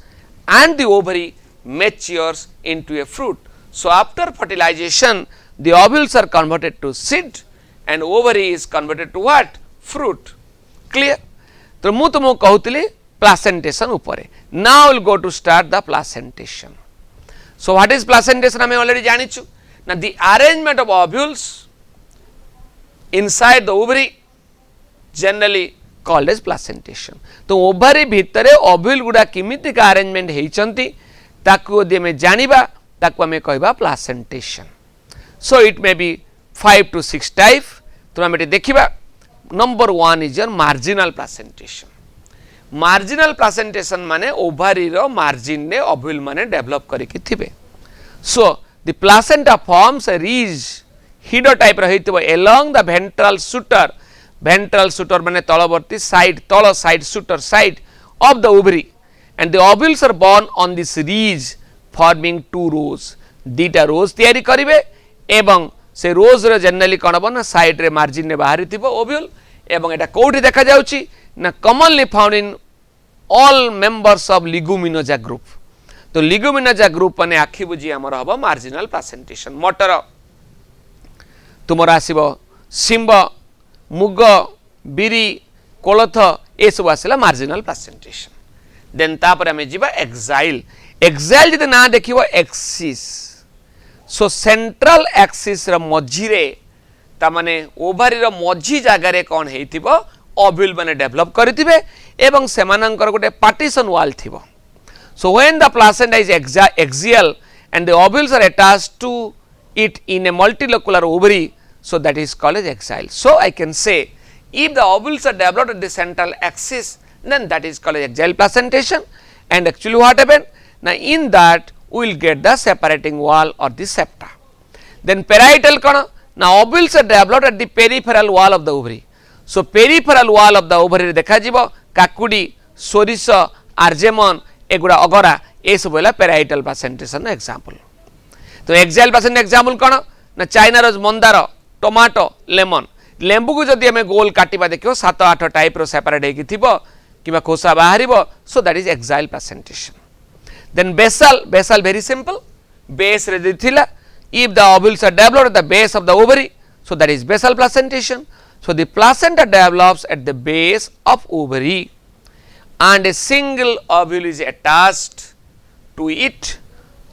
and the ovary matures into a fruit. So, after fertilization, the ovules are converted to seed and ovary is converted to what? Fruit. Clear? तो मु तुमको कहूतली placentation उपरे. Now we will go to start the placentation. So, what is placentation? हमें already जानिचु. Now, the arrangement of ovules inside the ovary generally called as placentation. तो ovary भितरे ovule गुड़ा किमिति का arrangement हेइचंती ताकु यदि हमें जानिबा ताकु हमें कहबा placentation. So, it may be 5 to 6 type. तो हमें देखिबा. Number 1 is your marginal placentation. Marginal placentation माने ovary रो margin ने ovule माने develop करिकि थिबे. So, the placenta forms a ridge hido type रहितबो along the ventral suture. Ventral suture माने तलवर्ती side, तल side suture side of the ovary, and the ovules are born on this ridge forming two rows. दीटा rows तैयारी करिवे एवं से rows रे generally कोन हबो ना side रे margin ने बाहरी थिबो ovule एवं एटा कोठी देखा जाउची ना commonly found in all members of leguminosa group. तो leguminosa group माने आखि बुझी हमर हबो marginal placentation. मटर तुमर आसीबो सिंब, मुग, बिरी, कोलथ ए सब आसला marginal placentation. देन तापर हमें जीवा एक्साइल. एक्साइल जदि ना देखिबो एक्सिस. सो सेंट्रल एक्सिस र मझी रे ता माने ओवरी र मझी जागा रे कोन हेइथिबो ओव्यूल माने डेवलप करिथिबे एवं सेमानंकर गोटे पार्टीशन वाल थिबो. So, when the placenta is axial and the ovules are attached to it in a multilocular ovary, so that is called as axial. So, I can say if the ovules are developed at the central axis, then that is called as axial placentation, and actually what happened? Now, in that we will get the separating wall or the septa. Then parietal kana, now ovules are developed at the peripheral wall of the ovary. So, peripheral wall of the ovary देखा जीवो काकुडी, सोरिष, आर्जेमन एगुड़ा अगरा ए सब होला parietal placentation example. तो axial placentation example कौन ना China rose मंदार, tomato, lemon. लेंबू को जदि हमें गोल काटिबा देखियो 7-8 टाइप रो सेपरेट हेकि थिबो किबा खोसा बाहरिबो. So, that is axial placentation. Then basal very simple. Base रे दिथिला. If the ovules are developed at the base of the ovary, so that is basal placentation. So, the placenta develops at the base of ovary and a single ovule is attached to it.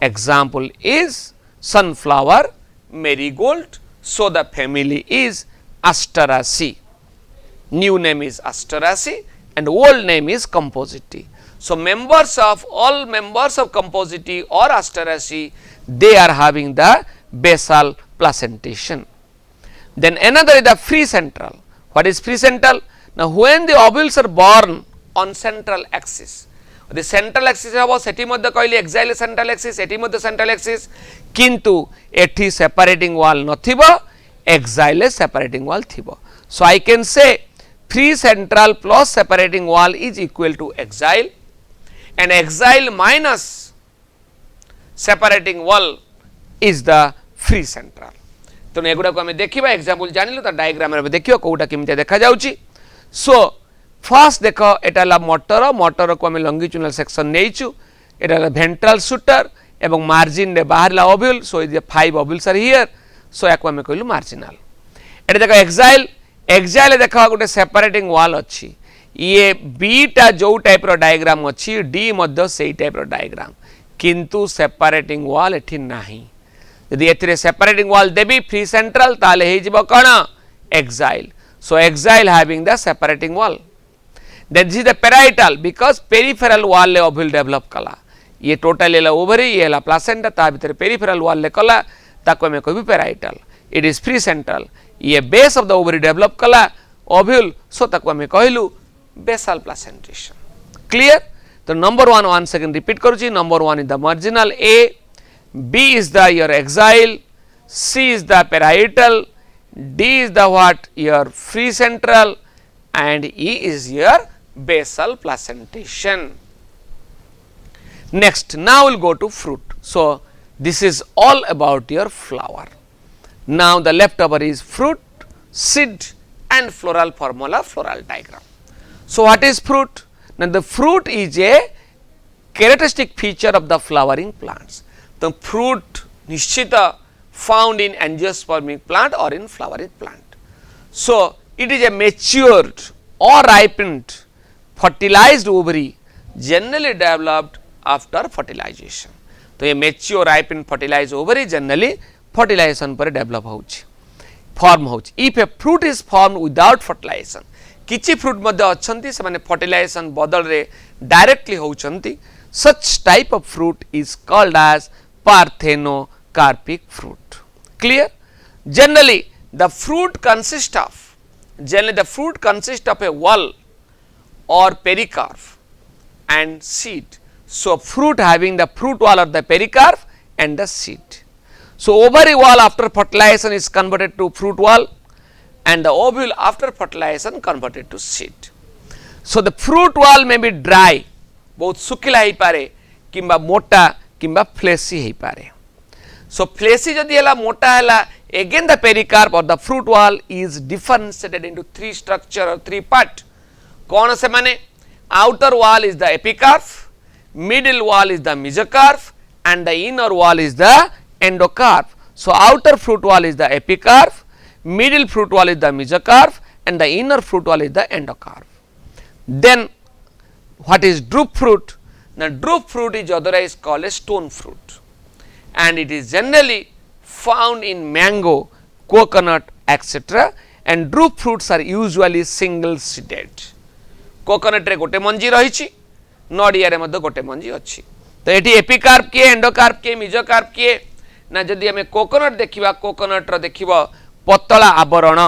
Example is sunflower, marigold. So the family is Asteraceae. New name is Asteraceae and old name is Compositae. So all members of Compositae or Asteraceae, they are having the basal placentation. Then another is the free central. What is free central? Now when the ovules are born on central axis, the central axis habo seti madhya कहली exile central axis, eighty मध्य central axis, किंतु एठी separating wall नथिबो, exile separating wall थिबो. So I can say free central plus separating wall is equal to exile, and exile minus separating wall is the free central. तो एगुड़ा को हमें देखिबा example जानिलो त diagram रे देखियो कोउटा केमिते देखा जाउची. सो फर्स्ट देखो एटा ला मोटर को हमें लॉन्गिट्यूडिनल सेक्शन नेइचु, एटा ला वेंट्रल शूटर एवं मार्जिन रे बाहरला ovule. So the 5 ovules are here. So याको हमें कहलु मार्जिनल. एटा देखो एक्साइल देखा गोटे सेपरेटिंग वॉल अच्छी. ये बीटा जो टाइप रो डायग्राम अच्छी, डी मध्य सेई टाइप रो डायग्राम, किंतु सेपरेटिंग वॉल एठी नाही. यदि एथिरे सेपरेटिंग वॉल देबी फ्री सेंट्रल ताले हे जिवो कोन axile. So axile having the separating wall. Then this is the parietal because peripheral wall ले ओव्यूल डेवलप कला. ये टोटल एला ओवरी, ये ला प्लासेंटा, ता भीतर पेरिफेरल वॉल ले कला, ताको हमें कहबी parietal. It is free central. ये base of the ovary develop कला ओव्यूल. सो ताको हमें कहलु बेसल प्लासेंटेशन. क्लियर. तो नंबर 1 once again रिपीट करूची. Number 1 is the marginal, A, B is the your exile, C is the parietal, D is the what your free central, and E is your basal placentation. Next, now we'll go to fruit. So this is all about your flower. Now the leftover is fruit, seed, and floral formula, floral diagram. So what is fruit? Now the fruit is a characteristic feature of the flowering plants. The fruit nishchita found in angiospermic plant or in flowering plant. So it is a matured or ripened fertilized ovary generally developed after fertilization. तो ये mature ripened fertilized ovary generally fertilization पर develop होची, form होची. If a fruit is formed without fertilization, किछि fruit मध्य अच्छंती से माने fertilization बदल रे directly होचंती, such type of fruit is called as parthenocarpic fruit. Clear? Generally the fruit consists of a wall or pericarp and seed. So fruit having the fruit wall or the pericarp and the seed. So ovary wall after fertilization is converted to fruit wall, and the ovule after fertilization converted to seed. So the fruit wall may be dry, बहुत सुखिला ही पारे, किंबा मोटा किंबा fleshy ही पारे. So fleshy जदि हला मोटा हला, again the pericarp or the fruit wall is differentiated into 3 structure or 3 part. कौन से माने? Outer wall is the epicarp, middle wall is the mesocarp, and the inner wall is the endocarp. So outer fruit wall is the epicarp, middle fruit wall is the mesocarp, and the inner fruit wall is the endocarp. Then what is drupe fruit? Now drupe fruit is otherwise called a stone fruit, and it is generally found in mango, coconut, etc. and drupe fruits are usually single seeded. Coconut रे गोटे मंजी रही, नड़िया रे मध्य गोटे मंजी अच्छी. तो ये epicarp किए, endocarp किए, मेसोकार्प किए ना. जदि आम कोकोनट देखा, कोकोनट देख पतला आवरण,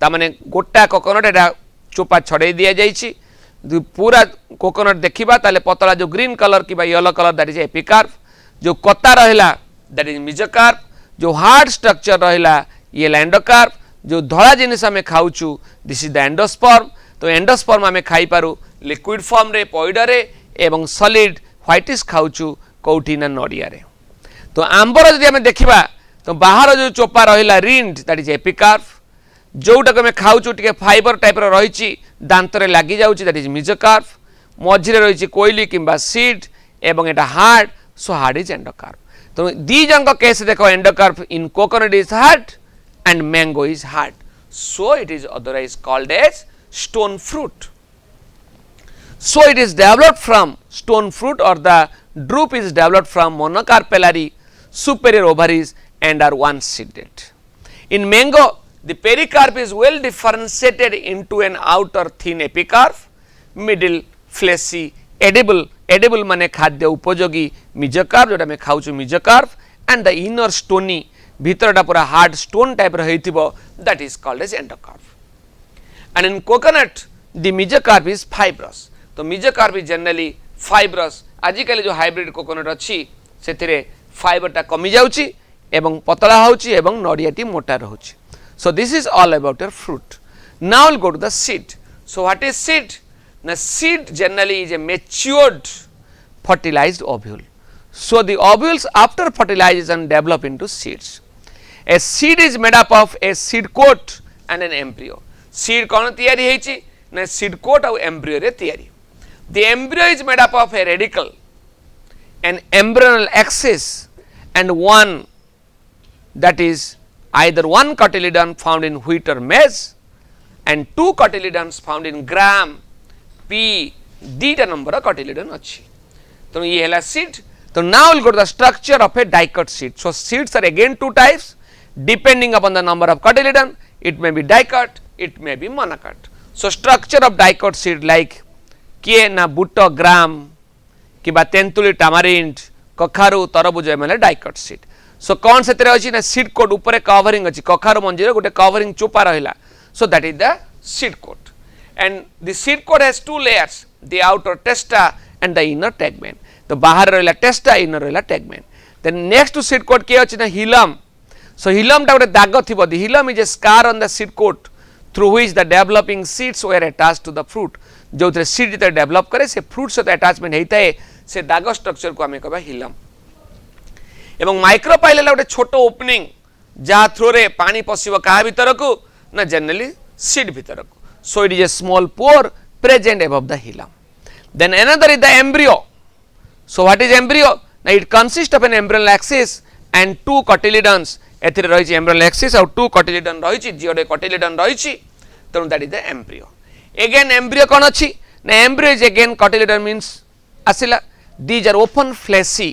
ताने गोटा कोकोनट एटा चोपा छड़े दि जाइए. पूरा कोकोनट देखा ताले पतला जो ग्रीन कलर कि yellow colour that is epicarp, जो कता रहा दैट इज मेसोकार्प, जो हार्ड स्ट्रक्चर रहा ये एंडोकार्प, जो धड़ा जिनिस आम खाऊचु दिस इज द एंडोस्पर्म. तो एंडोस्पर्म आम खाई पारू लिक्विड फॉर्म रे पइडरे एवं सॉलिड व्हाइटिश खाऊचु कौटी ना नड़िया रे. तो आंबर जदि आम देखा तो बाहर जो चोपा रहा रिंड दैट इज एपिकार्प, जोटा आम खाऊचु टिके फाइबर टाइप रही दांत रे लगी जाउची दैट इज मेसोकार्प, मझिरे रही कोइली किंबा सीड एवं एटा hard, so hard is endocarp. तो दी जंक केस देखो endocarp in coconut is hard and mango is hard, so it is otherwise called as stone fruit. So it is developed from stone fruit, or the drupe is developed from monocarpellary superior ovaries and are one seeded. In mango, the pericarp is well differentiated into an outer thin epicarp, middle fleshy edible माने खाद्य उपयोगी mesocarp जोटा में खाऊछु mesocarp, and the inner stony भितरटा पूरा hard stone type रहिथिबो, that is called as endocarp. And in coconut the mesocarp is fibrous. तो mesocarp is generally fibrous. आजिकल जो hybrid coconut अच्छी से फाइबरटा कमी जाउची एवं पतला होउची एवं नडियाटी मोटा रहउची. So this is all about your fruit. Now we'll go to the seed. So what is seed? The seed generally is a matured fertilized ovule. So the ovules after fertilization develop into seeds. A seed is made up of a seed coat and an embryo. Seed कौन तैयारी हेची ना seed coat और embryo रे तैयारी. The embryo is made up of a radicle, an embryonal axis, and one that is either one cotyledon found in wheat or maize and two cotyledons found in gram, pea, dita number of cotyledon अच्छी. तो ये है seed. So now we'll go to the structure of a dicot seed. So seeds are again two types depending upon the number of cotyledon. It may be dicot, it may be monocot. So structure of dicot seed like किए ना बुट्टो ग्राम किबा तेंतुली टामारिंड कखारु तरबुज एमले डाइकट seed. सो कौन से अछि ना seed coat ऊपर covering अछि कखारु मंजी रे गोटे कवरिंग चोपा रहिला. So that is the seed coat and the seed coat has two layers, the outer testa and the inner tegmen. तो बाहर रहिला टेस्टा, इनर रहिला tegmen. Then next to seed coat के अछि ना हिलम. सो हिलम टा गोटे दाग थिबो. The hilum is a scar on the seed coat through which the developing seeds were attached to the fruit. जो थे सीड जिते डेवलप करे से फ्रूट सहित अटैचमेंट होता है से दाग स्ट्रक्चर को आम कह हिलम. एवं माइक्रोपाइल है गोटे छोट ओपनिंग जहाँ थ्रो रे पानी पशिब क्या भीतर को ना जनरली सीड भीतर को. So it is a small pore present above the hilum. Then another is the embryo. So what is embryo ना it consist of an embryonal axis and two cotyledons. एथिरे रही एम्ब्रियोनल एक्सिस और two cotyledon रही जीओडे cotyledon रही. तेणु that is the embryo. Again embryo कौन अच्छी ना embryo is again cotyledon means आसिला. These are often fleshy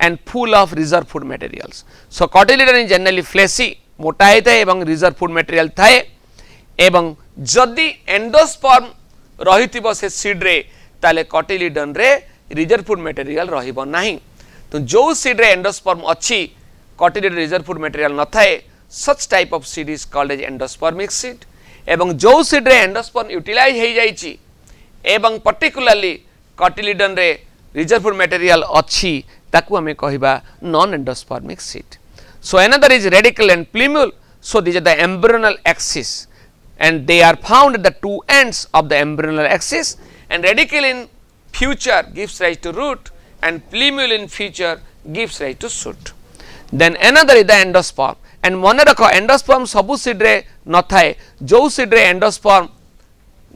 and full of reserve food materials. So cotyledon is generally fleshy मोटा होता है एवं reserve food material थाए एवं जदि एंडोस्पर्म रही थिबो से सीड रे ताले cotyledon रे reserve food material रहिबो नाही. तो जो सीड रे एंडोस्पर्म अच्छी cotyledon reserve food material न थाए such type of seed is called as endospermic seed. एवं जो सीड रे एंडोस्पर्म यूटिलाइज हो जाइछि एवं पर्टिकुलरली कटिलिडन रे रिजर्व फूड मटेरियल अच्छी ताकू हमें कहबा non endospermic seed. So another is radicle and plumule. So this are the embryonal axis and they are found at the two ends of the embryonal axis and radicle in future gives rise to root and plumule in future gives rise to shoot. Then another is the endosperm. And मन रख endosperm सबु seed रे न थाए. जो seed रे endosperm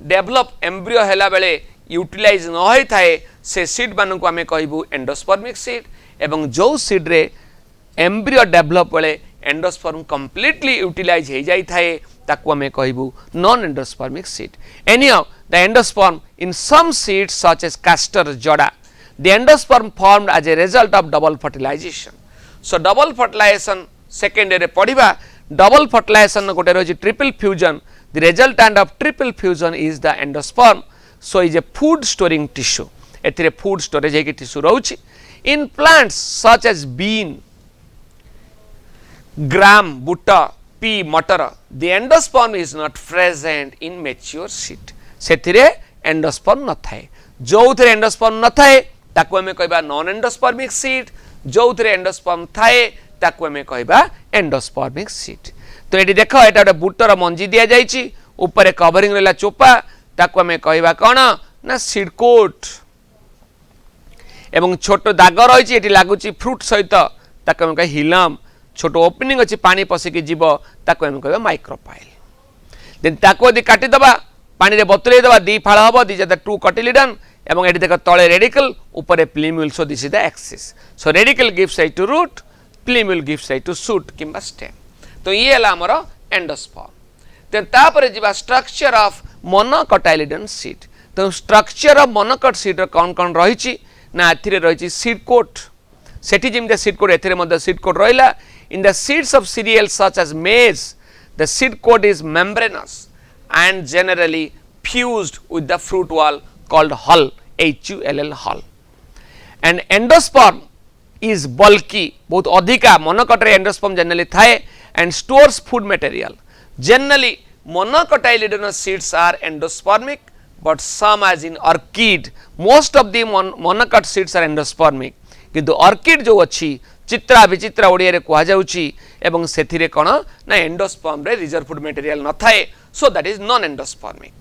develop embryo हैला बेले यूटिलाइज न होई थाए से सीड मानन को हमें कहबू एंडोस्पर्मिक सीड. एवं जो सीड रे एम्ब्रियो डेवलप बेले एंडोस्पर्म कंप्लीटली यूटिलाइज हो जाई थाए ताकू हमें कहबू non endospermic seed. Anyhow the endosperm in some seeds such as castor joda, the endosperm formed as a result of double fertilization. So double fertilization second रे पढ़िबा. Double fertilisation गोटे रही triple fusion. The resultant of triple fusion is the endosperm. So is a food storing tissue. एथिरे food storage हेकी tissue रहउछि. In plants such as bean, gram, बुट्टा, pea, मटर, the endosperm is not present in mature seed. सेथिरे endosperm न थाए. जोथिरे endosperm न थाए ताकू हमें कहबा नॉन एंडोस्पर्मिक सीड. जोथिरे एंडोस्पर्म थाए ताकू हमें कहबा एंडोस्पर्मिक सीड. तो ये देख एटा गोटे बुटर मंजी दि जाइछि ऊपर कवरिंग रहला चोपा ताकू हमें कहबा कोन ना सीड कोट एवं छोट दाग रही एटी लागुछि फ्रूट सहित ताकू हमें कह हिलम. छोट ओपनिंग अछि पानी पसिकी जीव ताकू हमें कहबा माइक्रोपाइल. देन ताकू यदि काटी दबा पानी रे बतुरै दबा दी फाळ हबो. This are the two cotyledon एवं एटी देख तळे रेडिकल ऊपर plumule. So this is the axis. So radicle gives rise to root, plumule gives rise to shoot किंबा स्टेम. तो ये है हमर एंडोस्पर्म. देन तापर जिबा स्ट्रक्चर ऑफ मोनोकोटाइलिडन सीड. तो स्ट्रक्चर ऑफ मोनोकोट सीड कौन कौन रही ना एथिरे रही सीड कोट. सेठी जिमते सीड कोट एथिरे मध्य सीड कोट रहिला. in the seeds of cereals such as maize, the seed coat is membranous and generally fused with the fruit wall called hull, Hull, hull. And endosperm is bulky, बहुत अधिका monocotyledon endosperm generally थाए and stores food material. Generally monocotyledonous seeds are endospermic, but some as in orchid, most of the monocot seeds are endospermic. किंतु orchid जो अच्छी चित्रा विचित्रा ओडिया रे कहा जाउची एवं सेथिरे कोन ना एंडोस्पर्म रे रिजर्व फूड मटेरियल न थाए, so that is non endospermic.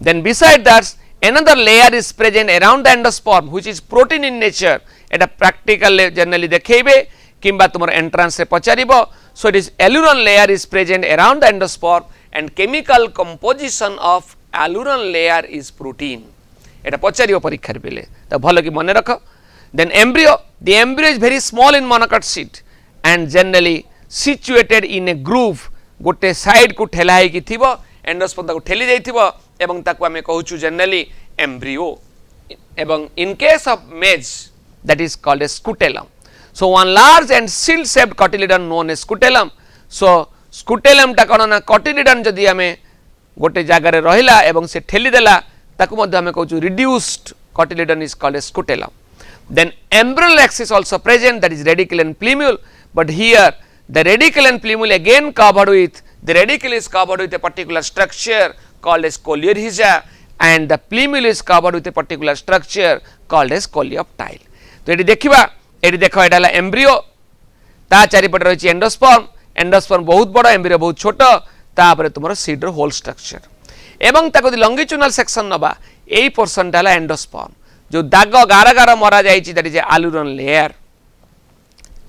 Then beside that another layer is present around the endosperm which is protein in nature. Etah practical generally देखैबे किंबा तुमर entrance रे पचारिबो. So it is alluron layer is present around the endosperm and chemical composition of alluron layer is protein. एटा पचारिबो परीक्षा रे बेले त भलो कि मने रख. Then embryo, the embryo is very small in monocot seed and generally situated in a groove. गोटे side को ठेला है कि थिबो एंडोस्पर्म ताको ठेली जाइथिबो एवं ताको हमें कहूछु जनरली एम्ब्रियो. एवं in case of maize that is called a scutellum. So one large and shield shaped cotyledon known as scutellum. So scutellum टा कोन ना cotyledon जदि हमें गोटे जागा रे रहिला एवं से ठेली देला ताको मध्ये हमें कहूछु reduced cotyledon is called a scutellum. Then embryonal axis also present, that is radicle and plumule, but here the radicle and plumule again covered with, the radicle is covered with a particular structure called as coleorhiza and the plumule is covered with a particular structure called as coleoptile. तो ये देखिबा ये देखो एडाला embryo ता चारिपट रही endosperm, endosperm बहुत बड़ embryo बहुत छोट तापर तुमर सीड रो होल स्ट्रक्चर एवं ताको लंगिट्यूडनल सेक्शन नबा एई पोर्शन डाला एंडोस्पर्म जो दाग गार गार मरा जाइछि दैट इज एलुरन लेयर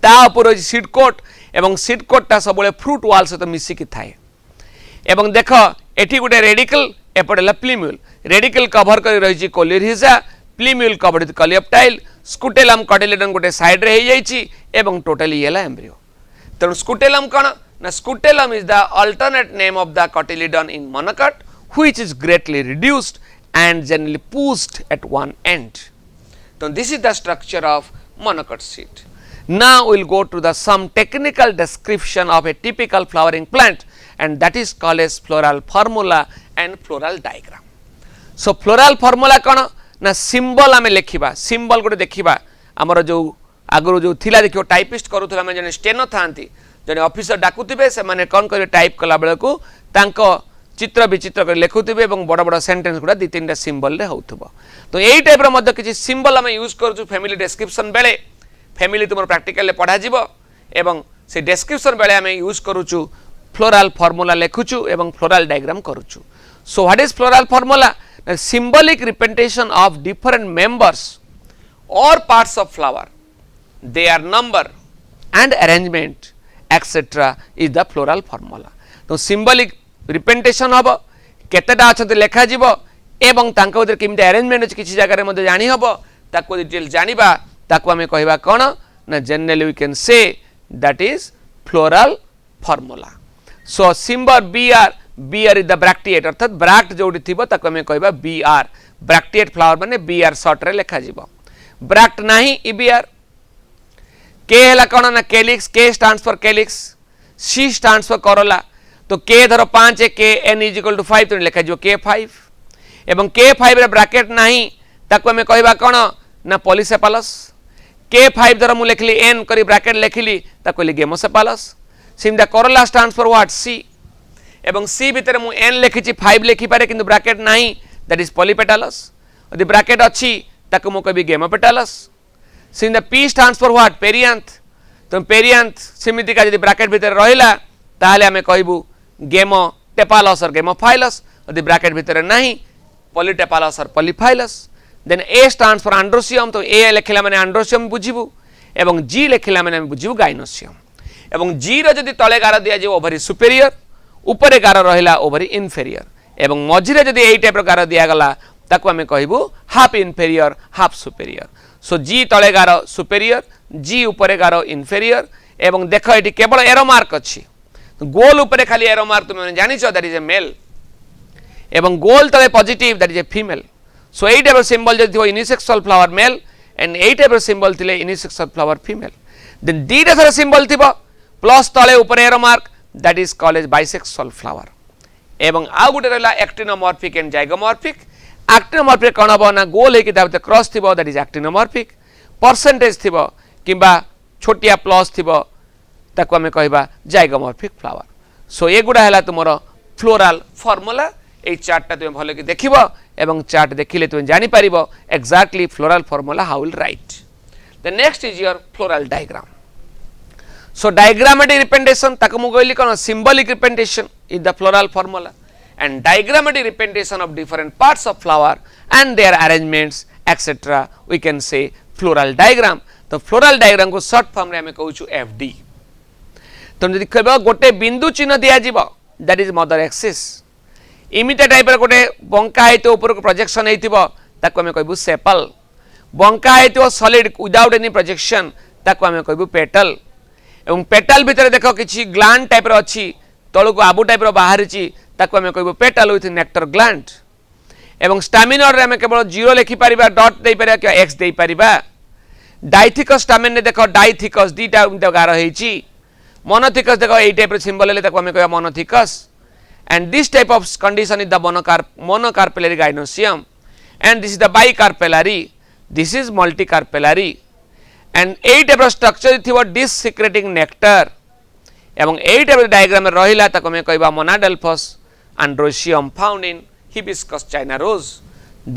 ता ऊपर सीड कोट एवं सीड कोट ता सबले फ्रूट वाल सहित मिसिकी थाए एवं देख एठी गुटे रेडिकल एपटेला प्लिम्यूल रेडिकल कवर कर रही coleorhiza plumule cover with coleoptile scutellum cotyledon गुटे साइड रे हे जाइछि एवं टोटली येला एम्ब्रियो तेणु स्कुटेलम कोन ना scutellum is the alternate name of the cotyledon in monocot which is greatly reduced and generally pushed at one end. So this is the structure of monocot seed. Now we will go to the some technical description of a typical flowering plant and that is called as floral formula and floral diagram. So floral formula कौन ना symbol आमे लेखिबा symbol गोटे देखिबा हमर जो आगरो जो थिला देखियो टाइपिस्ट करूथला मैं जने स्टेनो थांती जने ऑफिसर डाकुथिबे से माने कोन करे टाइप कला बेले को तांको चित्र विचित्र कर लिखुथिबे एवं बड़ बड़ सेंटेंस गुडा दि तीनटा सिंबल रे होउथबो. तो एई टाइप रो मध्ये किछि सिंबल हम यूज करछु फैमिली डिस्क्रिप्शन बेले फैमिली तुमर प्रैक्टिकल ले पढा जिवो एवं से डिस्क्रिप्शन बेले हम यूज करूछु फ्लोरल फार्मूला लिखुछु एवं फ्लोरल डायग्राम करूछु. So what is floral formula? Symbolic representation of different members और parts of flower, their number and arrangement etcetera is the floral formula. तो सिंबॉलिक रिप्रेजेंटेशन हम केतेटा अछते लेखा जीवो एवं तांका उधर केमिति अरेंजमेंट अछि किछि जगह रे मध्ये जानि हबो ताको डिटेल जानिबा ताको हमें कहबा कोन ना generally we can say that is floral formula. So symbol BR is the bracteate अर्थात ब्रैक्ट जोडी थिबो ताको हमें कहबा बीआर ब्रैक्टिएट फ्लावर माने बीआर शॉर्ट रे लेखा जीवो ब्रैक्ट नाही ईबीआर. के हला कोन ना calyx K stands for calyx C stands for corolla. तो के धरो 5 के n इज इक्वल टू 5 तो लिखा जो k5 एवं k5 रे ब्रैकेट नाही ताको हमें कहबा कोन ना पॉलीसेपालस. k5 धरो मु लिखली n करी ब्रैकेट लिखली ताको li गेमोसेपालस. SIM the Corolla stands for what c एवं c भीतर मु n लिखिची 5 लिखि पारे किंतु ब्रैकेट नाही दैट इज पॉलीपेटालस. यदि ब्रैकेट अछि ताको मु कहबी गेमोपेटालस. सिम the p stands for what perianth. तो पेरियांथ सिमिति का यदि ब्रैकेट भीतर रहिला ताहले हमें कहबू गेमो टेपालस और गेमोफाइलस. यदि ब्रैकेट भीतर नहीं पॉलीटेपालस और polyphyllous. Then A stands for androecium. तो ए लिखला माने एंड्रोसियम बुझिबू एवं जी लिखला माने बुझिबू गाइनोसियम एवं जी रो जदि तळे गार दिया जे ओवरी सुपेरियर ऊपर गार रहिला ओवरी इनफेरियर एवं मझिरे जदि एई टाइप रो गार दिया गला ताको हमें कहबू हाफ इनफेरियर हाफ सुपेरियर. सो जी तळे गार सुपेरियर जी ऊपर गार इनफेरियर एवं देख एटी केवल एरो मार्क अछि गोल ऊपर खाली एरो मार्क तुम जानिछ दैट इज ए मेल एवं गोल तले positive that is a female. So एई टाइप सिंबल जदि हो यूनिसेक्सुअल फ्लावर मेल एंड एई टाइप सिंबल थिले यूनिसेक्सुअल फ्लावर फीमेल. देन दीटा थर सिंबल थिबो प्लस तले ऊपर arrow mark that is called as bisexual flower एवं आउ गुटे रहला एक्टिनोमॉर्फिक एंड जाइगोमॉर्फिक एक्टिनोमॉर्फिक कौन हम ना गोल होकर ता क्रॉस थिबो दैट इज एक्टिनोमॉर्फिक परसेंटेज थिबो किंबा छोटिया प्लस थिबो ताको हमें कहबा जाइगोमॉर्फिक फ्लावर सो ये गुडा हैला तुमरो फ्लोरल फार्मूला ए चार्ट तुम भल कि देखिबो एवं चार्ट देखिले तुम जानि परिबो exactly floral formula how will write the next is your floral diagram so diagrammatic representation ताको मु कहली कोन symbolic representation is the floral formula and diagrammatic representation of different parts of flower and their arrangements etcetera we can say floral diagram तो floral diagram को short form रे हमें कहू छु एफडी तुम जदि कहबो गोटे बिंदु चिन्ह दिया जिवो दैट इज मदर एक्सिस इमिटा टाइप रे गोटे बंका हेतो ऊपर को प्रोजेक्शन हेतिबो ताको हमें कहबो सेपल बंका हेतो सॉलिड विदाउट एनी प्रोजेक्शन ताको हमें कहबो पेटल एवं पेटल भीतर देखो किछि ग्लैंड टाइप रो अछि तळु को आबु टाइप रो बाहरिछि ताको हमें कहबो पेटल विथ नेक्टर ग्लैंड एवं स्टामिनर रे हमें केवल 0 लिखि परिबा डॉट देई परिबा कि एक्स देई परिबा डाइथिकस स्टामिन ने देखो डाइथिकस दीटा गार हेछि मोनोथिकस देखो ए टाइप रो सिंबल ले ताको हमें कहबा monothecous and this type of condition is the monocarpellary gynosium and this is the bicarpellary this is multicarpellary and a type of structure thibo disc secreting nectar एवं a type of diagram में रहिला ताको हमें कहबा monadelphous androecium found in hibiscus china rose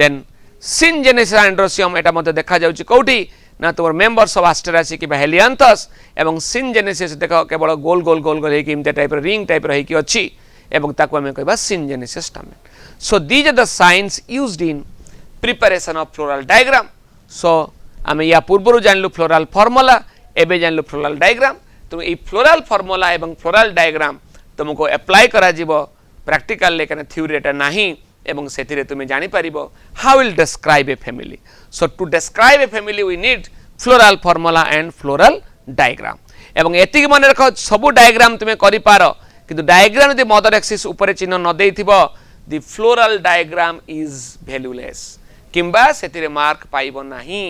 then syngenesis androecium एटा मते देखा जाउची कोठी ना तोर मेंबर्स ऑफ एस्टेरासी कि हेलियांथस एवं syngenesis देखो केवल गोल गोल गोल गोल हे कि इमते टाइप रिंग टाइप रही कि अछि एवं ताको हमें कहबा syngenesis stamen so these are the signs used in preparation of floral diagram so हमें या पूर्वरु जानलु floral formula एबे जानलु floral diagram तो ए floral formula एवं floral diagram तुमको अप्लाई करा जिवो प्रैक्टिकल लेकिन थ्योरी एटा नाही एवं सेथिरे तुमे जानि परिबो how will describe a family so to describe a family we need floral formula and floral diagram एवं एतिक मन रखो सब डायग्राम तुमे करि पारो किंतु डायग्राम यदि मदर एक्सिस ऊपर चिन्ह न देथिबो the floral diagram is valueless किंबा सेतिरे मार्क पाइबो नाही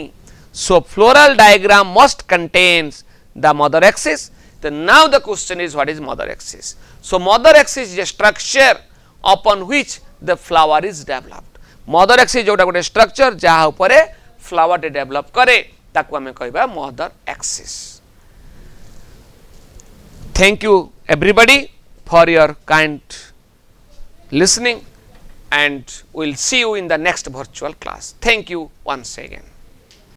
so floral diagram must contains the mother axis तो now the question is what is mother axis so mother axis is a structure upon which the flower is developed mother axis जोटा गोटे structure जहा ऊपर flower टे develop करे ताको हमें कहबा mother axis thank you everybody for your kind listening and we'll see you in the next virtual class. Thank you once again.